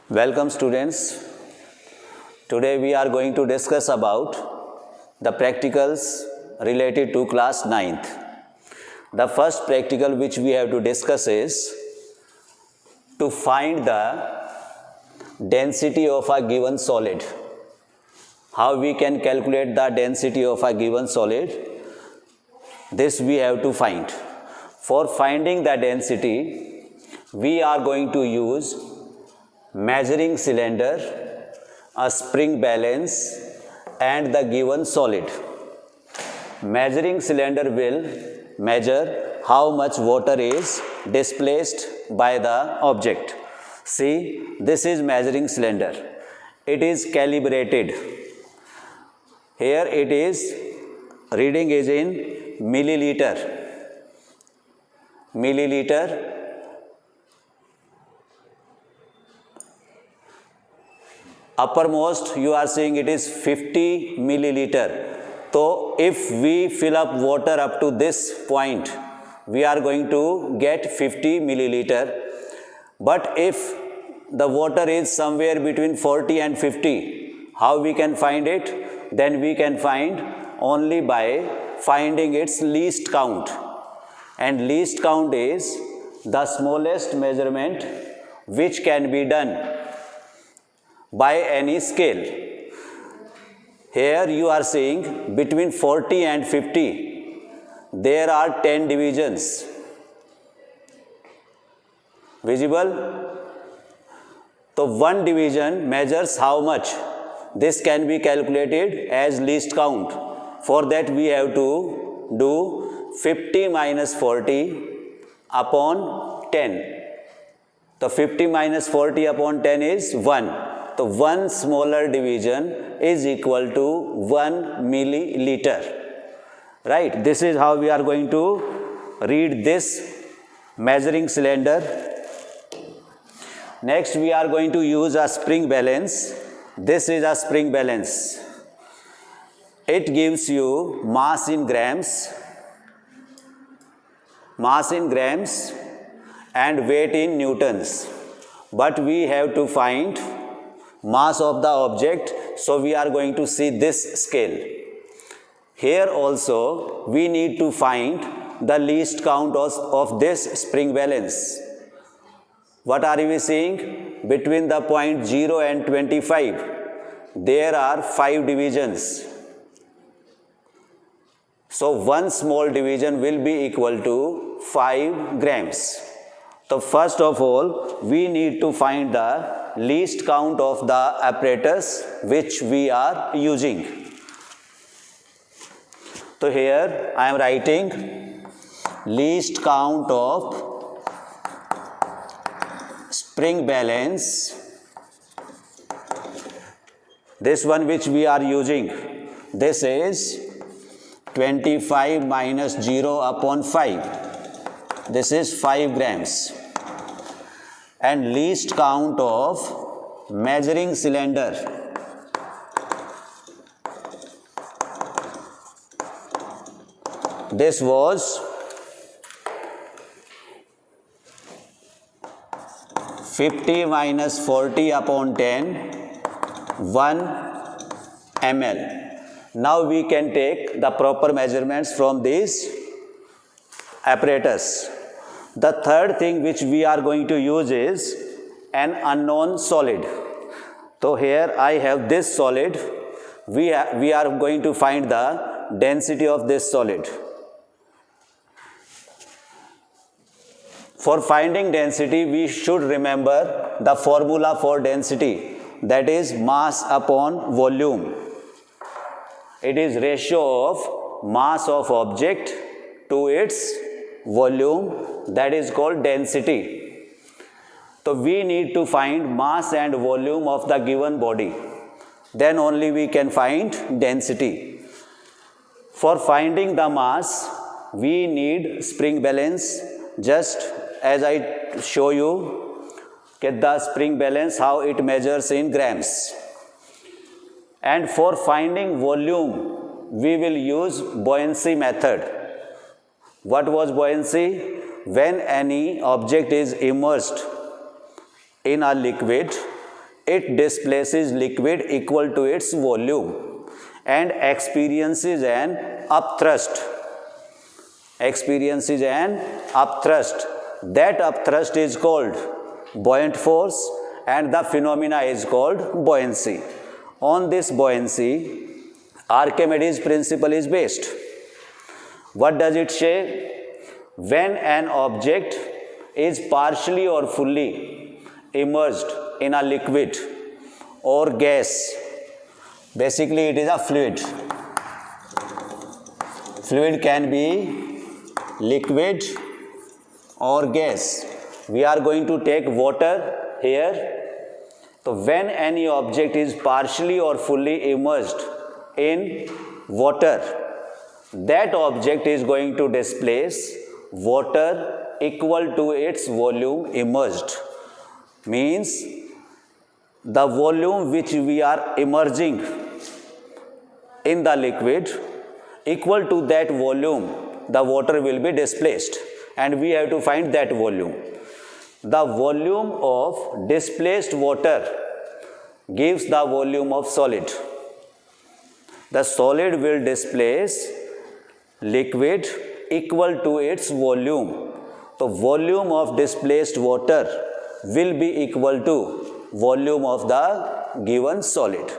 Welcome students. Today we are going to discuss about the practicals related to class 9th. The first practical which we have to discuss is to find the density of a given solid. How we can calculate the density of a given solid? This we have to find. For finding the density, we are going to use measuring cylinder, a spring balance and the given solid. Measuring cylinder will measure how much water is displaced by the object. See, this is measuring cylinder. It is calibrated. Here it is, reading is in milliliter. Milliliter. Uppermost you are seeing it is 50 milliliter. So if we fill up water up to this point, we are going to get 50 milliliter. But if the water is somewhere between 40 and 50, how we can find it? Then we can find only by finding its least count. And least count is the smallest measurement which can be done by any scale. Here you are seeing between 40 and 50, there are 10 divisions. Visible? So one division measures how much? This can be calculated as least count. For that we have to do 50 minus 40 upon 10. So 50 minus 40 upon 10 is 1. So one smaller division is equal to 1 milliliter. Right? This is how we are going to read this measuring cylinder. Next we are going to use a spring balance. This is a spring balance. It gives you mass in grams and weight in newtons. But we have to find mass of the object, so we are going to see this scale. Here also we need to find the least count of this spring balance. What are we seeing? Between the point 0 and 25, there are 5 divisions. So one small division will be equal to 5 grams. So first of all, we need to find the least count of the apparatus which we are using. So here I am writing least count of spring balance. This one which we are using, this is 25 minus 0 upon 5. This is 5 grams. And least count of measuring cylinder. This was 50 minus 40 upon 10, 1 ml. Now we can take the proper measurements from this apparatus. The third thing which we are going to use is an unknown solid. So here I have this solid. We are going to find the density of this solid. For finding density, we should remember the formula for density, that is mass upon volume. It is ratio of mass of object to its volume, that is called density. So we need to find mass and volume of the given body. Then only we can find density. For finding the mass, we need spring balance. Just as I show you, get the spring balance, how it measures in grams. And for finding volume, we will use buoyancy method. What was buoyancy? When any object is immersed in a liquid, it displaces liquid equal to its volume and experiences an upthrust. Experiences an upthrust. That upthrust is called buoyant force and the phenomena is called buoyancy. On this buoyancy, Archimedes' principle is based. What does it say? When an object is partially or fully immersed in a liquid or gas, basically it is a fluid. Fluid can be liquid or gas. We are going to take water here. So when any object is partially or fully immersed in water, that object is going to displace water equal to its volume immersed. Means the volume which we are immersing in the liquid, equal to that volume the water will be displaced, and we have to find that volume. The volume of displaced water gives the volume of solid. The solid will displace liquid equal to its volume. The volume of displaced water will be equal to volume of the given solid.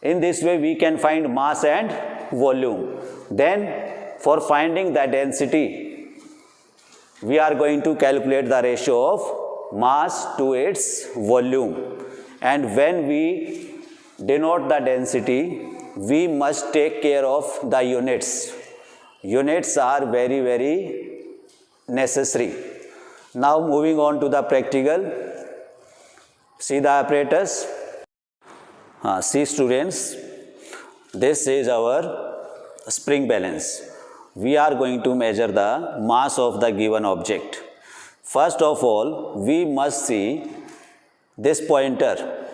In this way we can find mass and volume. Then for finding the density, we are going to calculate the ratio of mass to its volume. And when we denote the density, we must take care of the units. Units are very, very necessary. Now moving on to the practical. See the apparatus. See students, this is our spring balance. We are going to measure the mass of the given object. First of all, we must see this pointer.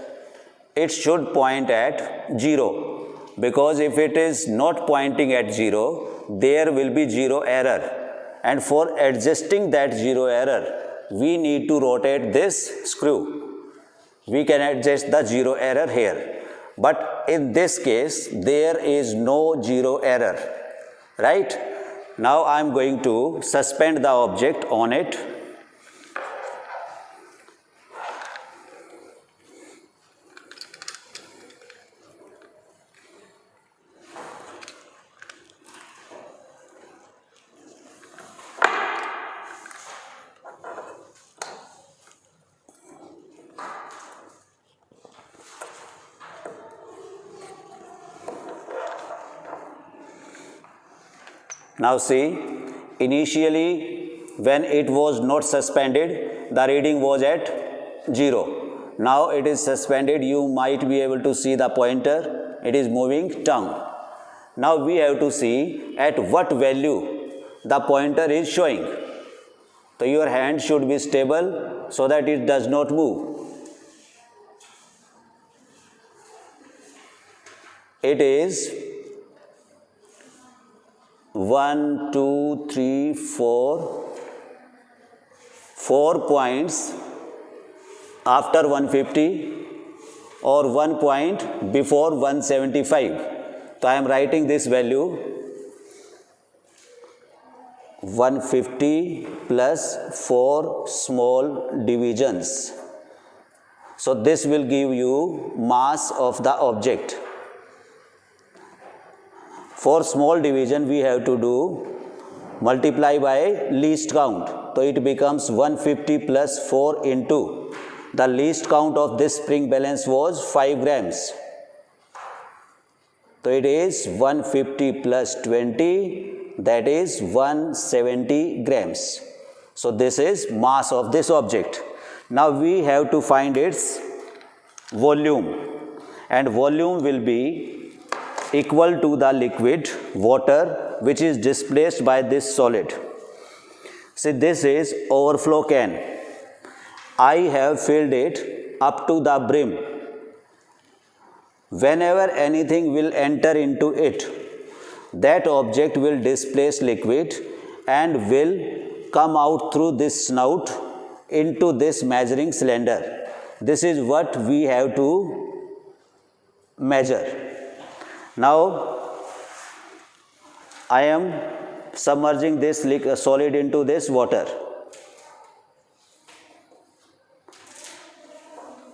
It should point at 0, because if it is not pointing at 0, there will be 0 error. And for adjusting that 0 error, we need to rotate this screw. We can adjust the 0 error here. But in this case, there is no 0 error. Right? Now I am going to suspend the object on it. Now see, initially when it was not suspended, the reading was at 0. Now it is suspended, you might be able to see the pointer, it is moving tongue. Now we have to see at what value the pointer is showing. So your hand should be stable so that it does not move. It is 1, 2, 3, 4 points after 150 or 1 point before 175. So I am writing this value 150 plus 4 small divisions. So this will give you mass of the object. For small division we have to do multiply by least count. So it becomes 150 plus 4 into the least count of this spring balance was 5 grams. So it is 150 plus 20, that is 170 grams. So this is mass of this object. Now we have to find its volume, and volume will be equal to the liquid water which is displaced by this solid. See, this is overflow can. I have filled it up to the brim. Whenever anything will enter into it, that object will displace liquid and will come out through this snout into this measuring cylinder. This is what we have to measure. Now I am submerging this solid into this water.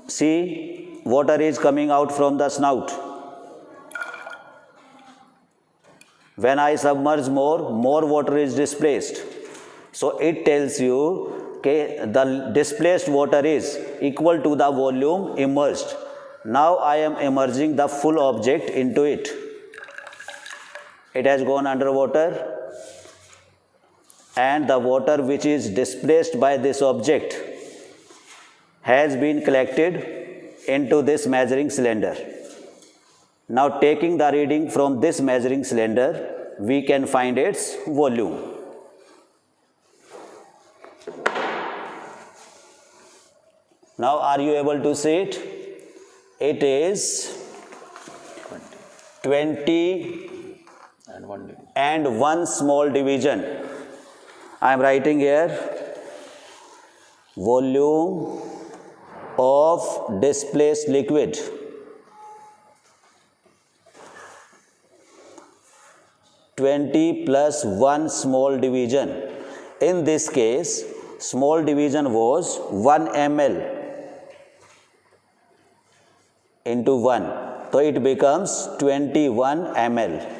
See, water is coming out from the snout. When I submerge more water is displaced. So it tells you okay, the displaced water is equal to the volume immersed. Now I am immersing the full object into it. It has gone underwater, and the water which is displaced by this object has been collected into this measuring cylinder. Now taking the reading from this measuring cylinder, we can find its volume. Now are you able to see it? It is 20 and 1 small division. I am writing here volume of displaced liquid. (20 plus 1 small division). In this case, small division was 1 ml into 1. So it becomes 21 ml.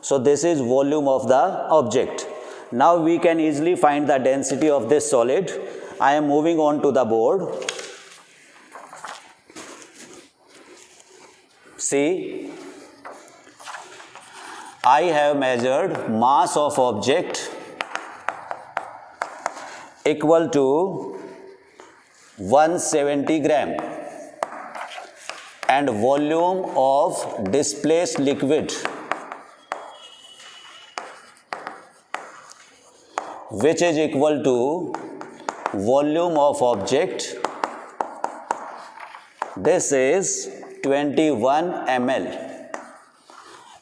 So this is volume of the object. Now we can easily find the density of this solid. I am moving on to the board. See, I have measured mass of object equal to 170 gram and volume of displaced liquid which is equal to volume of object. This is 21 ml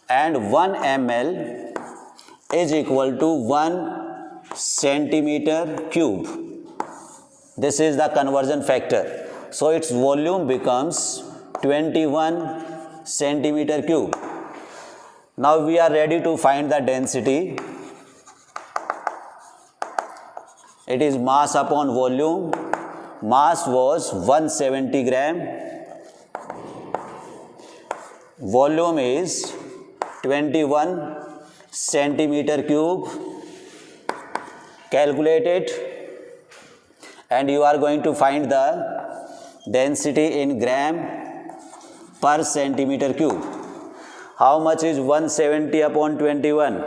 and 1 ml is equal to 1 centimeter cube. This is the conversion factor. So its volume becomes 21 centimeter cube. Now we are ready to find the density. It is mass upon volume. Mass was 170 gram. Volume is 21 centimeter cube. Calculate it and you are going to find the density in gram per centimeter cube. How much is 170 upon 21?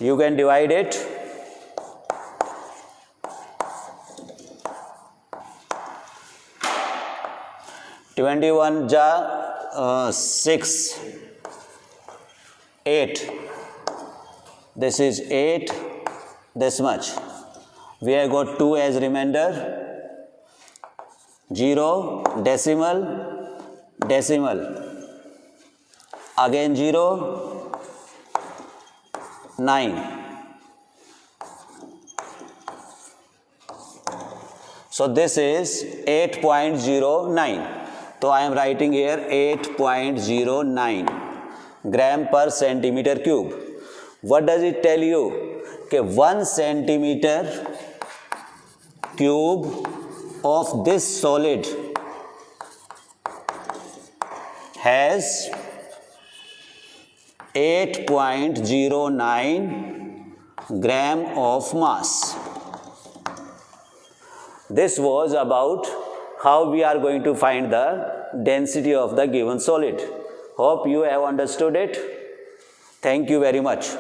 You can divide it. (21 6 8). This is 8. This much. We have got 2 as remainder. 0, decimal, decimal. Again 0, 9. So this is 8.09. So I am writing here 8.09 gram per centimeter cube. What does it tell you? Okay, 1 centimeter cube of this solid has 8.09 gram of mass. This was about how we are going to find the density of the given solid. Hope you have understood it. Thank you very much.